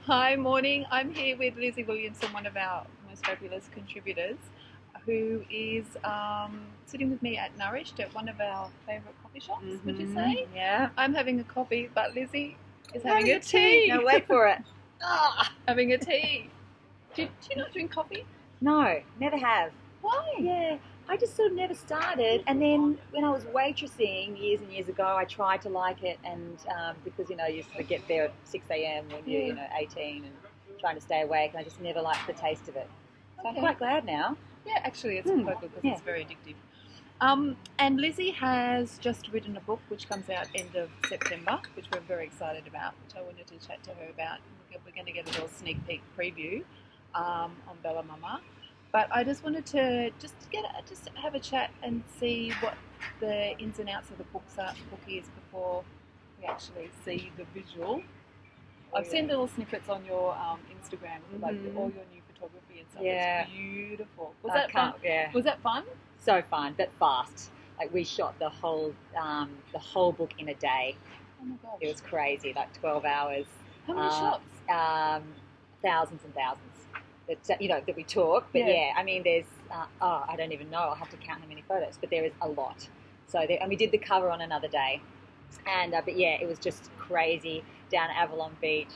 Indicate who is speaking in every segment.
Speaker 1: Hi, morning. I'm here with Lizzy Williamson, one of our most fabulous contributors, who is sitting with me at Nourished at one of our favourite coffee shops, would you say?
Speaker 2: Yeah.
Speaker 1: I'm having a coffee, but Lizzy is having a tea.
Speaker 2: No, wait for it.
Speaker 1: Having a tea. Do you not drink coffee?
Speaker 2: No, never have.
Speaker 1: Why?
Speaker 2: Yeah, I just sort of never started. And then when I was waitressing years and years ago, I tried to like it, and because you sort of get there at 6 a.m. when you're 18 and trying to stay awake, and I just never liked the taste of it. So I'm quite glad now.
Speaker 1: Yeah, actually, it's quite good because it's very addictive. And Lizzy has just written a book which comes out end of September, which we're very excited about, which I wanted to chat to her about. We're going to get a little sneak peek preview on bellaMUMMA. But I just wanted to just have a chat and see what the ins and outs of the book is before we actually see the visual. I've seen little snippets on your Instagram, like all your new photography and stuff.
Speaker 2: Yeah.
Speaker 1: It's beautiful. Was that fun?
Speaker 2: Yeah.
Speaker 1: Was that fun?
Speaker 2: So fun, but fast. Like we shot the whole book in a day.
Speaker 1: Oh my gosh.
Speaker 2: It was crazy, like 12 hours.
Speaker 1: How many shots?
Speaker 2: Thousands and thousands. That we talk, but I mean, there's I don't even know. I'll have to count how many photos, but there is a lot. So and we did the cover on another day, and but yeah, it was just crazy down at Avalon Beach,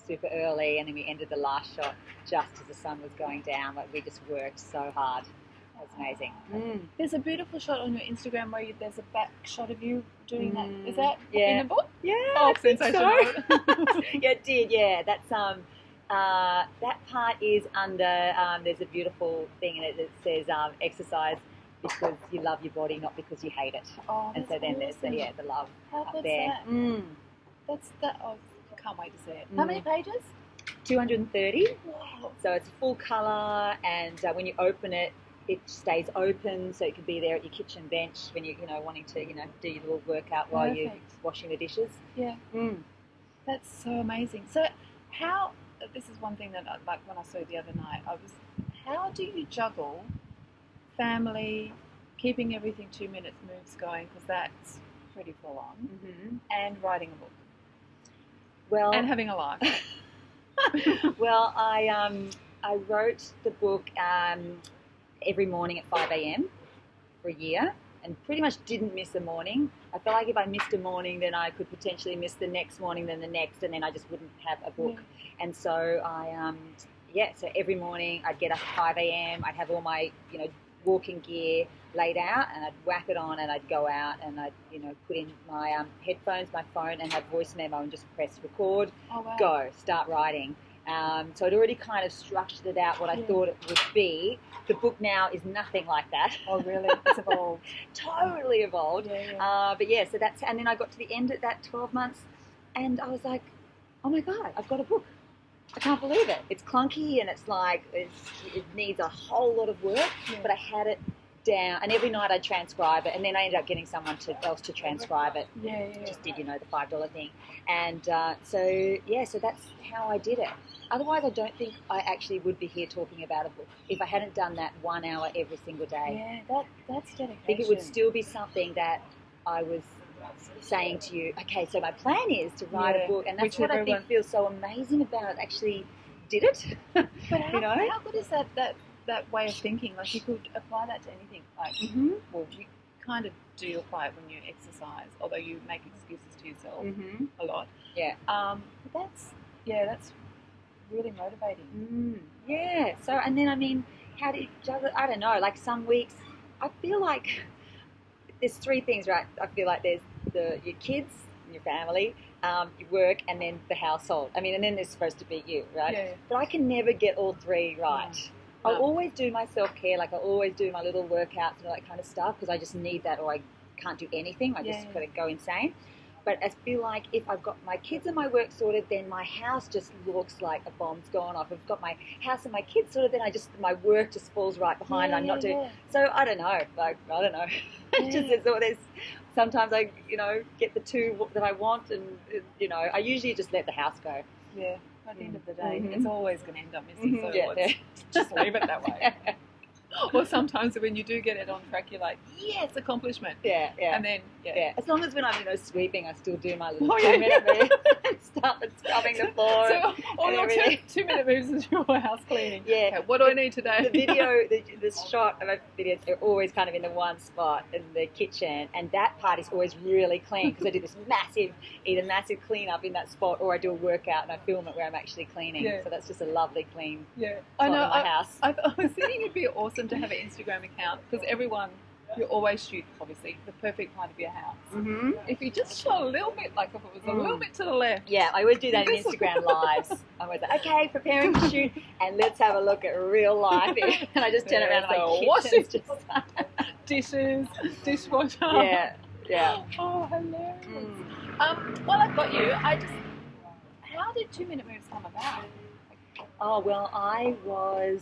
Speaker 2: super early, and then we ended the last shot just as the sun was going down. Like we just worked so hard. It was amazing.
Speaker 1: There's a beautiful shot on your Instagram where there's a back shot of you doing that. Is that in the book?
Speaker 2: Yeah.
Speaker 1: Oh, sensational.
Speaker 2: So. Yeah, it did. Yeah, that's that part is under. There's a beautiful thing in it that says exercise because you love your body, not because you hate it.
Speaker 1: Oh,
Speaker 2: and so then there's the love up there.
Speaker 1: That's that. Oh, I can't wait to see it. How many pages?
Speaker 2: 230.
Speaker 1: Wow.
Speaker 2: So it's full colour, and when you open it, it stays open, so it can be there at your kitchen bench when you're wanting to do your little workout while you're washing the dishes.
Speaker 1: Yeah. That's so amazing. So how? This is one thing that like when I saw the other night, how do you juggle family, keeping everything 2 minutes moves going, because that's pretty full on, and writing a book?
Speaker 2: Well,
Speaker 1: and having a life.
Speaker 2: Well, I wrote the book every morning at 5 a.m. for a year, and pretty much didn't miss a morning. I felt like if I missed a morning, then I could potentially miss the next morning, then the next, and then I just wouldn't have a book. And so so every morning I'd get up at 5 a.m. I'd have all my, walking gear laid out, and I'd whack it on, and I'd go out, and I'd, put in my headphones, my phone, and have voice memo, and just press record, go, start writing. So I'd already kind of structured it out what I thought it would be. The book now is nothing like that.
Speaker 1: Oh, really? It's evolved.
Speaker 2: Totally evolved. But yeah, so and then I got to the end of that 12 months, and I was like, oh my God, I've got a book. I can't believe it. It's clunky, and it's like, it needs a whole lot of work, but I had it down, and every night I'd transcribe it, and then I ended up getting someone else to transcribe it. Just did, the $5 thing. And so that's how I did it. Otherwise, I don't think I actually would be here talking about a book if I hadn't done that 1 hour every single day.
Speaker 1: Yeah, that's dedication.
Speaker 2: I think it would still be something that I was saying to you, okay, so my plan is to write a book, and that's what I think feels so amazing about it. Actually did it.
Speaker 1: But how good is that way of thinking? Like, you could apply that to anything. Like, well, you kind of do apply it when you exercise, although you make excuses to yourself a lot.
Speaker 2: Yeah.
Speaker 1: But that's really motivating.
Speaker 2: Yeah. So, and then, I mean, how do you juggle? I don't know. Like, some weeks, I feel like there's three things, right? I feel like there's your kids, your family, your work, and then the household. I mean, and then there's supposed to be you, right?
Speaker 1: Yeah.
Speaker 2: But I can never get all three right. I'll always do my self-care, like I always do my little workouts and all that kind of stuff, because I just need that, or I can't do anything. I just kind of go insane. But I feel like if I've got my kids and my work sorted, then my house just looks like a bomb's gone off. If I've got my house and my kids sorted, then my work just falls right behind. I'm not doing. So I don't know. Like, I don't know. There's sometimes I get the two that I want, and I usually just let the house go.
Speaker 1: Yeah. At the end of the day, it's always going to end up missing. So let's just leave it that way. Or sometimes when you do get it on track, you're like, yes, accomplishment.
Speaker 2: Yeah.
Speaker 1: And then,
Speaker 2: As long as when I'm, sweeping, I still do my little 2-minute everything.
Speaker 1: 2 minute moves is your house cleaning.
Speaker 2: Yeah.
Speaker 1: Okay, what do I need today?
Speaker 2: The video, the shot of my videos are always kind of in the one spot in the kitchen, and that part is always really clean because I do this either massive clean up in that spot, or I do a workout and I film it where I'm actually cleaning.
Speaker 1: Yeah.
Speaker 2: So that's just a lovely clean
Speaker 1: Yeah,
Speaker 2: spot
Speaker 1: I know.
Speaker 2: in my house.
Speaker 1: I was thinking it'd be awesome to have an Instagram account because you always shoot, obviously, the perfect part of your house.
Speaker 2: Mm-hmm.
Speaker 1: If you just show a little bit, like if it was a little bit to the left.
Speaker 2: Yeah, I always do that in Instagram lives. I'm always like, okay, preparing to shoot, and let's have a look at real life. And I just turn around and my kitchen's just
Speaker 1: dishes, dishwasher.
Speaker 2: Yeah, yeah.
Speaker 1: Oh, hilarious. While I've got you, how did 2 minute moves come about?
Speaker 2: Oh, well, I was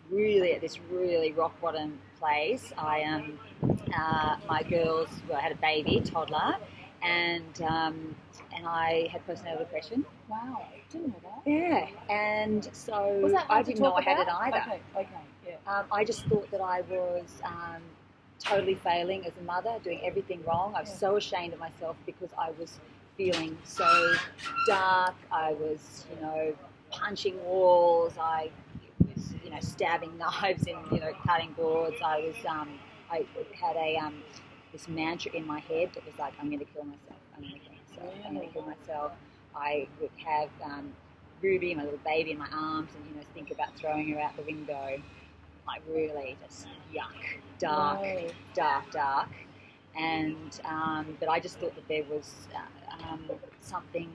Speaker 2: really at this really rock bottom place. My girls, I had a baby, toddler, and I had postnatal depression.
Speaker 1: Wow, didn't know that.
Speaker 2: Yeah, and so
Speaker 1: was that hard
Speaker 2: I didn't know I had it either.
Speaker 1: Okay, yeah.
Speaker 2: I just thought that I was totally failing as a mother, doing everything wrong. I was so ashamed of myself because I was feeling so dark. I was, punching walls. I was, stabbing knives in, cutting boards. I had this mantra in my head that was like, I'm going to kill myself. I'm going to kill myself. I'm going to kill myself. I would have Ruby, my little baby, in my arms, and think about throwing her out the window. Like really just yuck, dark. And but I just thought that there was something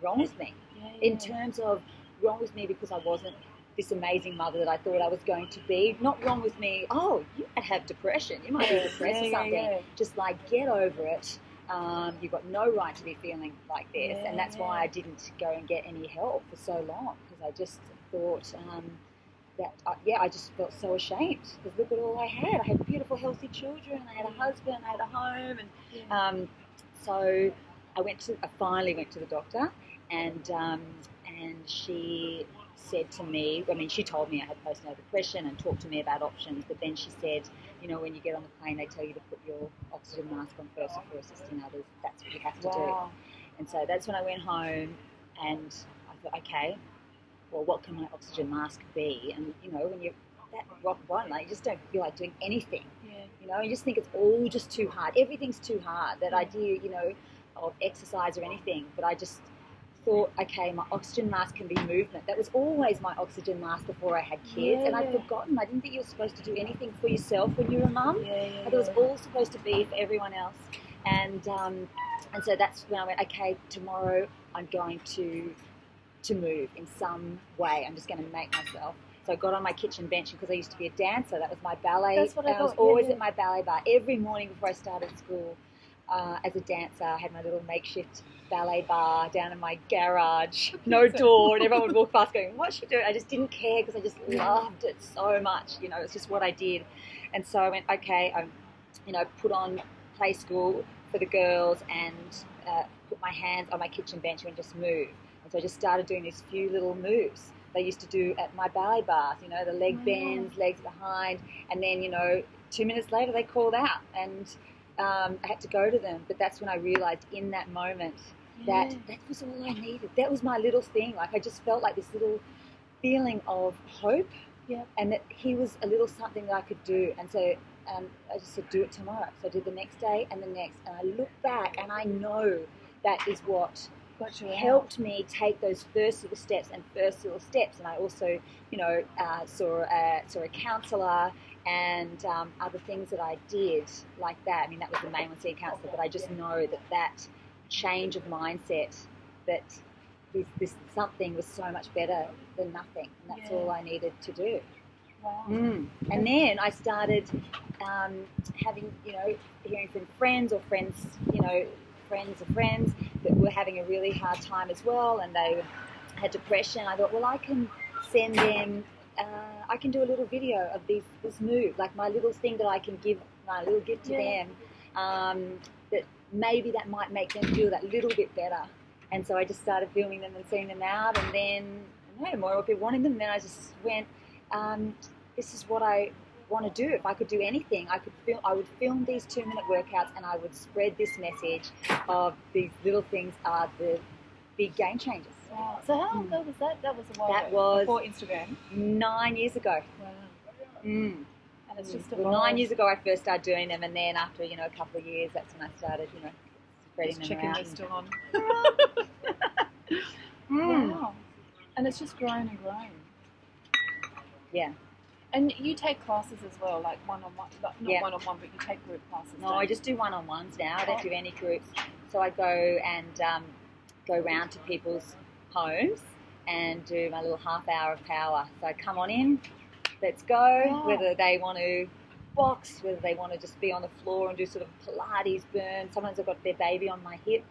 Speaker 2: wrong with me. In terms of wrong with me because I wasn't this amazing mother that I thought I was going to be. Not wrong with me, oh, you might have depression, you might be depressed or something. Yeah. Just like, get over it. You've got no right to be feeling like this. And that's why I didn't go and get any help for so long, because I just thought I just felt so ashamed because look at all I had. I had beautiful, healthy children. I had a husband. I had a home, and so I finally went to the doctor, and she said to me, she told me I had postnatal depression and talked to me about options. But then she said, when you get on the plane, they tell you to put your oxygen mask on first before assisting others. That's what you have to do. And so that's when I went home, and I thought, okay, well, what can my oxygen mask be? And, when you're that rock bottom, you just don't feel like doing anything. Yeah. You just think it's all just too hard. Everything's too hard. That idea, of exercise or anything. But I just thought, okay, my oxygen mask can be movement. That was always my oxygen mask before I had kids. And I'd forgotten. I didn't think you were supposed to do anything for yourself when you were a mum. I thought it was all supposed to be for everyone else. And so that's when I went, okay, tomorrow I'm going to move in some way. I'm just going to make myself. So I got on my kitchen bench because I used to be a dancer. That was my ballet. That's what I was always at my ballet bar every morning before I started school. As a dancer, I had my little makeshift ballet bar down in my garage, no door, and everyone would walk past going, what's she doing? I just didn't care because I just loved it so much. It's just what I did. And so I went, okay, I put on play school for the girls and put my hands on my kitchen bench and just move. And so I just started doing these few little moves they used to do at my ballet bars, the leg bends, legs behind, and then, 2 minutes later they called out, and I had to go to them. But that's when I realized in that moment that was all I needed. That was my little thing. Like I just felt like this little feeling of hope, and that he was a little something that I could do. And so I just said, do it tomorrow. So I did the next day and the next, and I look back and I know that is what helped me take those first little steps. And I also, saw a counsellor and other things that I did like that. That was the main one, seeing a counsellor. But I just know that change of mindset, that this something was so much better than nothing, and that's all I needed to do. Wow. And then I started having, hearing from friends of friends that were having a really hard time as well, and they had depression. I thought, well, I can send them, I can do a little video of this move, like my little thing that I can give, my little gift to them, that maybe that might make them feel that little bit better. And so I just started filming them and sending them out, and then more people wanting them. Then I just went, this is what I want to do. If I could do anything, I would film these 2-minute workouts, and I would spread this message of these little things are the big game changers.
Speaker 1: Wow. So how long ago was that? That was a while
Speaker 2: That
Speaker 1: ago.
Speaker 2: was
Speaker 1: Before Instagram.
Speaker 2: 9 years ago.
Speaker 1: Wow.
Speaker 2: Mm.
Speaker 1: And it's just
Speaker 2: Well, 9 years ago I first started doing them, and then after a couple of years, that's when I started spreading them
Speaker 1: checking
Speaker 2: around.
Speaker 1: they're still on.
Speaker 2: Mm.
Speaker 1: Wow. And it's just grown and grown.
Speaker 2: Yeah.
Speaker 1: And you take classes as well, like one-on-one, not one-on-one, but you take group classes.
Speaker 2: No, I just do one-on-ones now. I don't do any groups. So I go and go round to people's homes and do my little half hour of power. So I come on in, let's go, whether they want to box, whether they want to just be on the floor and do sort of Pilates burn. Sometimes I've got their baby on my hip,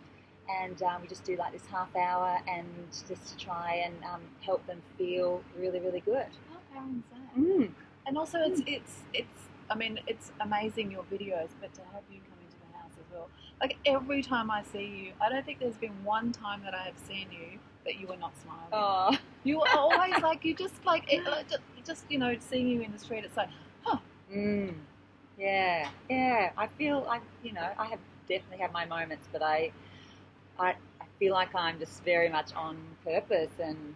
Speaker 2: and we just do like this half hour and just to try and help them feel really, really good.
Speaker 1: How empowering is that?
Speaker 2: Mm.
Speaker 1: And also it's I mean, it's amazing your videos, but to have you come into the house as well. Like every time I see you, I don't think there's been one time that I have seen you that you were not smiling.
Speaker 2: Oh.
Speaker 1: You are always like, you just like, just seeing you in the street, it's like, huh.
Speaker 2: Mm. Yeah, yeah. I feel I have definitely had my moments, but I feel like I'm just very much on purpose and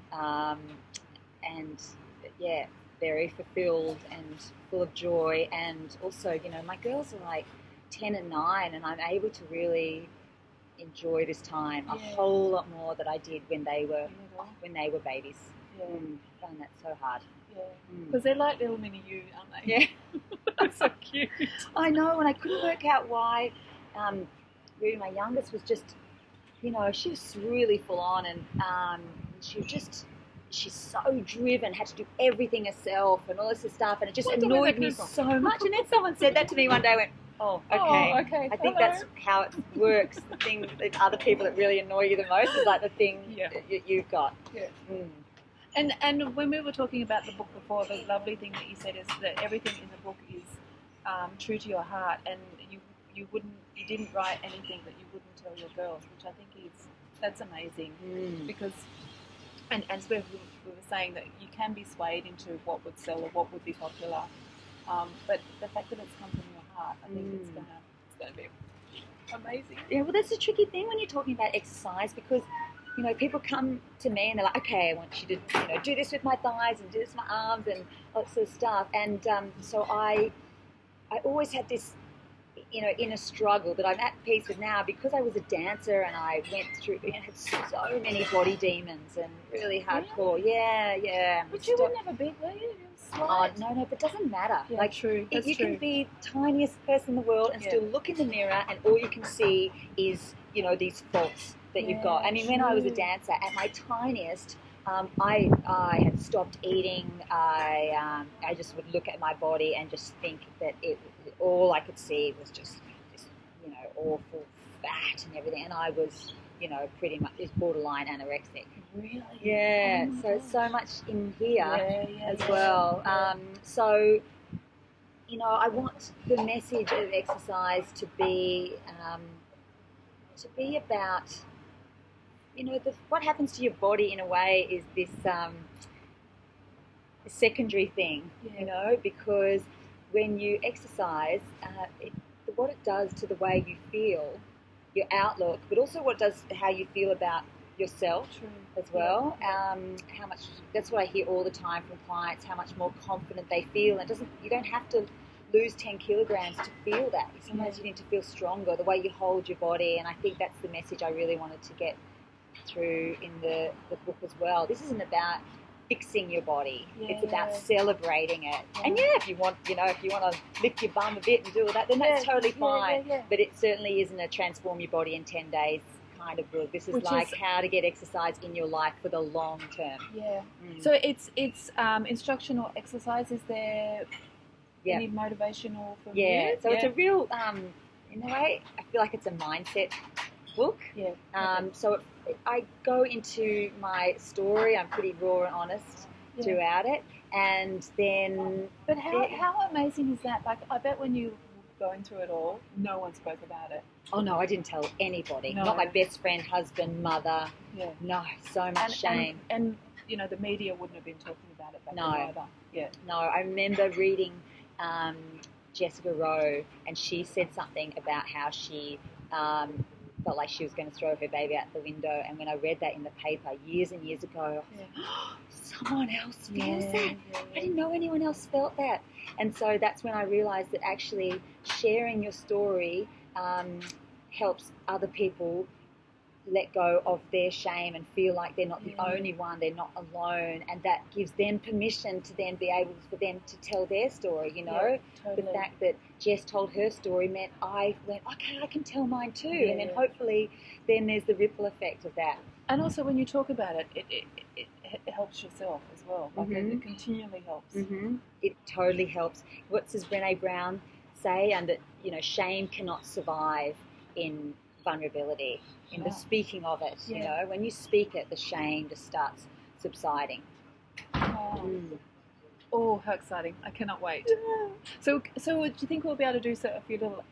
Speaker 2: yeah, very fulfilled and full of joy. And also, my girls are like 10 and 9, and I'm able to really enjoy this time a whole lot more than I did when they were babies.
Speaker 1: Yeah.
Speaker 2: I find that so hard.
Speaker 1: Yeah, because they're like little mini you, aren't they?
Speaker 2: Yeah.
Speaker 1: That's so cute.
Speaker 2: I know, and I couldn't work out why really my youngest was just, she was really full on, and she's so driven, had to do everything herself and all this stuff, and it just annoyed me so much. And then someone said that to me one day. I went, oh, okay.
Speaker 1: Oh, okay.
Speaker 2: I think that's how it works. The thing that other people that really annoy you the most is like the thing that you've got. Yeah. Mm.
Speaker 1: And when we were talking about the book before, the lovely thing that you said is that everything in the book is true to your heart, and you didn't write anything that you wouldn't tell your girls, which I think that's amazing. Because and as we were saying, that you can be swayed into what would sell or what would be popular, but the fact that it's come from your heart, I think it's gonna be amazing.
Speaker 2: Yeah, well, that's a tricky thing when you're talking about exercise, because people come to me and they're like, okay, I want you to, do this with my thighs and do this with my arms and all that sort of stuff. And so I always had this, inner struggle that I'm at peace with now, because I was a dancer and I went through, had so many body demons and really hardcore. Really? Yeah.
Speaker 1: But you were never big, were you?
Speaker 2: Oh, no, but it doesn't matter.
Speaker 1: Yeah, like, true.
Speaker 2: You can be the tiniest person in the world and still look in the mirror, and all you can see is, these faults that you've got. I mean, when I was a dancer, at my tiniest, I had stopped eating. I just would look at my body and just think that all I could see was just this, awful fat and everything. And I was, pretty much is borderline anorexic.
Speaker 1: Really?
Speaker 2: Yeah.
Speaker 1: Oh
Speaker 2: so much in here as well. So, I want the message of exercise to be about, what happens to your body in a way is this secondary thing, because when you exercise, what it does to the way you feel, your outlook, but also how you feel about yourself as well. How much, that's what I hear all the time from clients, how much more confident they feel. And you don't have to lose 10 kilograms to feel that. Sometimes you need to feel stronger, the way you hold your body. And I think that's the message I really wanted to get through in the book as well. This isn't about fixing your body. It's about celebrating it. And if you want to lift your bum a bit and do all that, then that's totally fine. But it certainly isn't a transform your body in 10 days kind of book. This is how to get exercise in your life for the long term. Yeah.
Speaker 1: So it's instructional exercise. Is there any motivational for you?
Speaker 2: Yeah. So it's a real, in a way, I feel like it's a mindset book. So I go into my story. I'm pretty raw and honest throughout it, and then.
Speaker 1: But how amazing is that? Like, I bet when you were going through it all, no one spoke about it.
Speaker 2: Oh no, I didn't tell anybody. No. Not my best friend, husband, mother. Yeah. No, so much shame.
Speaker 1: And the media wouldn't have been talking about it back then either. Yeah.
Speaker 2: No, I remember reading Jessica Rowe, and she said something about how she felt like she was going to throw her baby out the window. And when I read that in the paper years and years ago, I was like, oh, someone else feels that. I didn't know anyone else felt that. And so that's when I realised that actually sharing your story helps other people let go of their shame and feel like they're not the only one, they're not alone, and that gives them permission to then be able for them to tell their story, you know.
Speaker 1: Yeah, totally.
Speaker 2: The fact that Jess told her story meant I went, okay, I can tell mine too, and then hopefully then there's the ripple effect of that.
Speaker 1: And also when you talk about it, it helps yourself as well. Like it continually helps.
Speaker 2: It totally helps. What does Brené Brown say? And that, you know, shame cannot survive in vulnerability, in the speaking of it. You know, when you speak it, the shame just starts subsiding.
Speaker 1: Oh, how exciting! I cannot wait. So do you think we'll be able to do a few little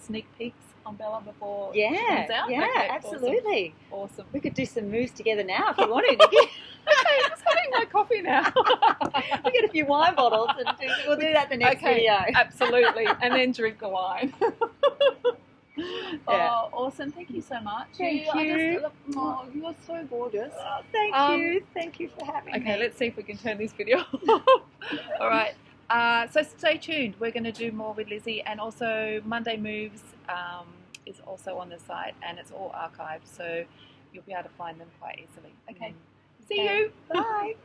Speaker 1: sneak peeks on Bella before she comes out?
Speaker 2: Yeah,
Speaker 1: okay,
Speaker 2: absolutely.
Speaker 1: Awesome.
Speaker 2: We could do some moves together now if you wanted, Nikki.
Speaker 1: Okay, I'm just having my coffee now.
Speaker 2: We get a few wine bottles and we'll do that the next video.
Speaker 1: Absolutely, and then drink the wine. Oh, awesome. Thank you so much.
Speaker 2: Thank you.
Speaker 1: You're so gorgeous.
Speaker 2: Oh, thank you. Thank you for having me.
Speaker 1: Okay, let's see if we can turn this video off. All right. So stay tuned. We're going to do more with Lizzy, and also Monday Moves is also on the site, and it's all archived, so you'll be able to find them quite easily. Okay. See you.
Speaker 2: Bye.